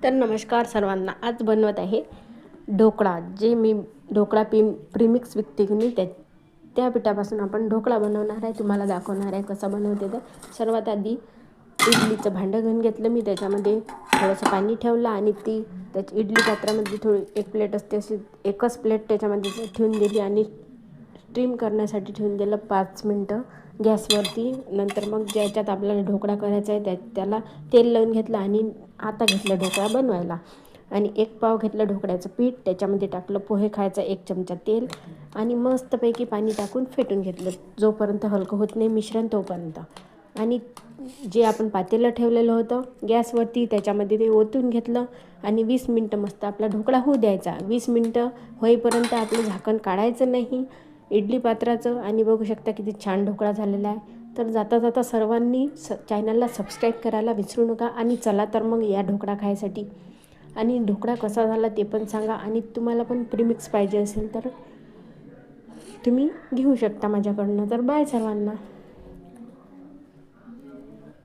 तर नमस्कार सर्वांना. आज बनवत आहे ढोकळा. जे मी ढोकळा प्रीमिक्स विकते की नाही त्या पिठापासून आपण ढोकळा बनवणार आहे. तुम्हाला दाखवणार आहे कसं बनवते. तर सर्वात आधी इडलीचं भांडं घेऊन घेतलं मी. त्याच्यामध्ये थोडंसं पाणी ठेवलं आणि त्याची इडली पात्रामध्ये थोडी एक प्लेट असते अशी एकच प्लेट त्याच्यामध्ये ठेवून दिली आणि स्टीम करण्यासाठी ठेवून दिलं 5 मिनटं गॅसवरती. नंतर मग ज्याच्यात आपल्याला ढोकळा करायचा आहे त्याला तेल लावून घेतलं आणि आता घेतलं ढोकळा बनवायला. आणि 1 पाव घेतलं ढोकळ्याचं पीठ. त्याच्यामध्ये टाकलं पोहे खायचा 1 चमचा तेल आणि मस्तपैकी पाणी टाकून फेटून घेतलं जोपर्यंत हलकं होत नाही मिश्रण तोपर्यंत. आणि जे आपण पातेलं ठेवलेलं होतं गॅसवरती त्याच्यामध्ये ते ओतून घेतलं आणि 20 मिनटं मस्त आपला ढोकळा होऊ द्यायचा. 20 मिनटं होईपर्यंत आपलं झाकण काढायचं नाही इडली पात्राचं. आणि बघू शकता किती छान ढोकळा झालेला आहे. तर जाता जाता सर्वांनी चॅनलला सबस्क्राईब करायला विसरू नका. आणि चला तर मग या ढोकळा खायसाठी. आणि ढोकळा कसा झाला ते पण सांगा. आणि तुम्हाला पण प्रीमिक्स पाहिजे असेल तर तुम्ही घेऊ शकता माझ्याकडनं. तर बाय सर्वांना.